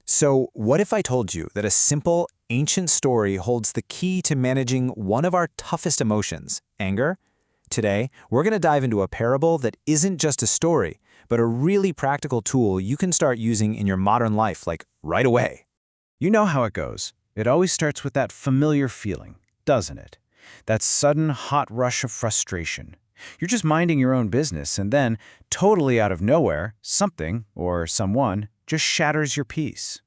So, what if I told you that a simple, ancient story holds the key to managing one of our toughest emotions, anger? Today, we're going to dive into a parable that isn't just a story, but a really practical tool you can start using in your modern life, like right away. You know how it goes. It always starts with that familiar feeling, doesn't it? That sudden hot rush of frustration. You're just minding your own business, and then, totally out of nowhere, something or someone just shatters your peace.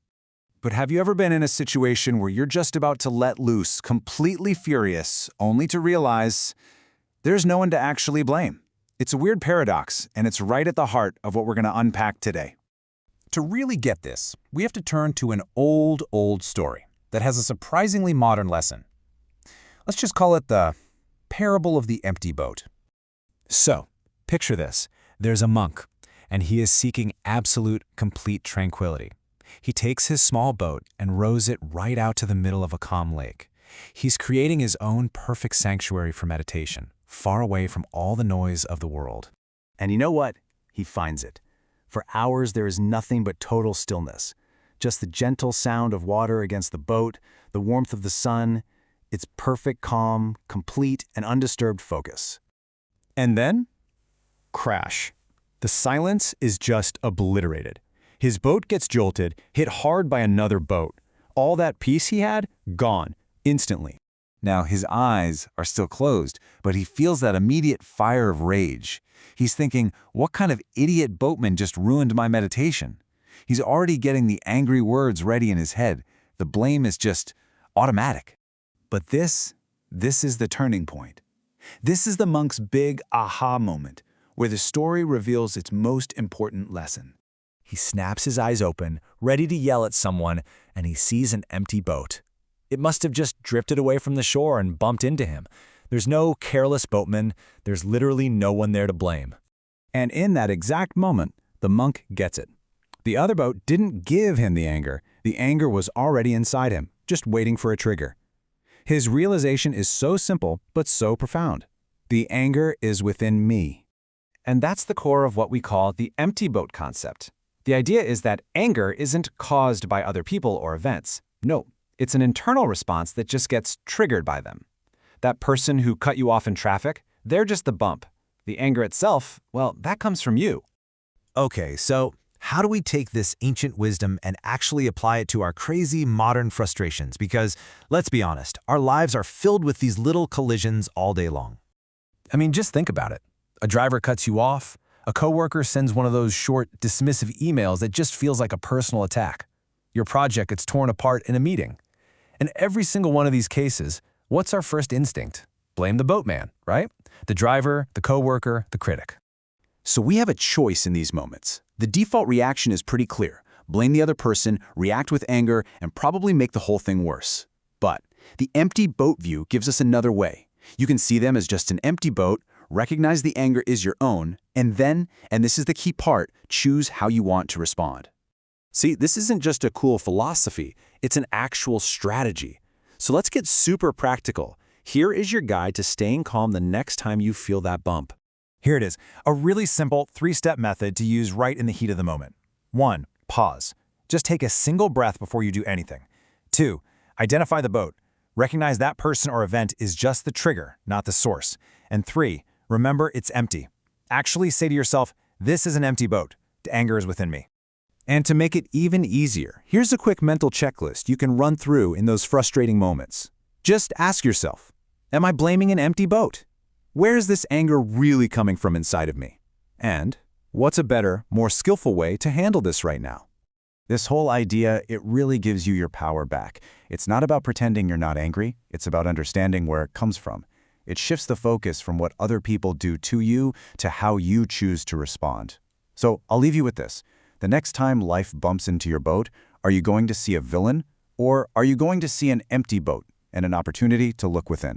But have you ever been in a situation where you're just about to let loose, completely furious, only to realize there's no one to actually blame? It's a weird paradox, and it's right at the heart of what we're going to unpack today. To really get this, we have to turn to an old story that has a surprisingly modern lesson. Let's just call it the parable of the empty boat. So, picture this. There's a monk, and he is seeking absolute, complete tranquility. He takes his small boat and rows it right out to the middle of a calm lake. He's creating his own perfect sanctuary for meditation, far away from all the noise of the world. And you know what? He finds it. For hours there is nothing but total stillness. Just the gentle sound of water against the boat, the warmth of the sun, its perfect calm, complete and undisturbed focus. And then, crash. The silence is just obliterated. His boat gets jolted, hit hard by another boat. All that peace he had, gone, instantly. Now, his eyes are still closed, but he feels that immediate fire of rage. He's thinking, what kind of idiot boatman just ruined my meditation? He's already getting the angry words ready in his head. The blame is just automatic. But this is the turning point. This is the monk's big aha moment, where the story reveals its most important lesson. He snaps his eyes open, ready to yell at someone, and he sees an empty boat. It must have just drifted away from the shore and bumped into him. There's no careless boatman. There's literally no one there to blame. And in that exact moment, the monk gets it. The other boat didn't give him the anger. The anger was already inside him, just waiting for a trigger. His realization is so simple, but so profound. The anger is within me. And that's the core of what we call the empty boat concept. The idea is that anger isn't caused by other people or events. No, it's an internal response that just gets triggered by them. That person who cut you off in traffic, they're just the bump. The anger itself, well, that comes from you. Okay, so how do we take this ancient wisdom and actually apply it to our crazy modern frustrations? Because, let's be honest, our lives are filled with these little collisions all day long. I mean, just think about it. A driver cuts you off. A coworker sends one of those short, dismissive emails that just feels like a personal attack. Your project gets torn apart in a meeting. In every single one of these cases, what's our first instinct? Blame the boatman, right? The driver, the coworker, the critic. So we have a choice in these moments. The default reaction is pretty clear. Blame the other person, react with anger, and probably make the whole thing worse. But the empty boat view gives us another way. You can see them as just an empty boat, recognize the anger is your own, and then, and this is the key part, choose how you want to respond. See, this isn't just a cool philosophy, it's an actual strategy. So let's get super practical. Here is your guide to staying calm the next time you feel that bump. Here it is, a really simple 3-step method to use right in the heat of the moment. 1. Pause. Just take a single breath before you do anything. 2. Identify the boat. Recognize that person or event is just the trigger, not the source. And 3. Remember it's empty. Actually say to yourself, this is an empty boat. The anger is within me. And to make it even easier, here's a quick mental checklist you can run through in those frustrating moments. Just ask yourself, am I blaming an empty boat? Where is this anger really coming from inside of me? And what's a better, more skillful way to handle this right now? This whole idea, it really gives you your power back. It's not about pretending you're not angry. It's about understanding where it comes from. It shifts the focus from what other people do to you to how you choose to respond. So I'll leave you with this. The next time life bumps into your boat, are you going to see a villain, or are you going to see an empty boat and an opportunity to look within?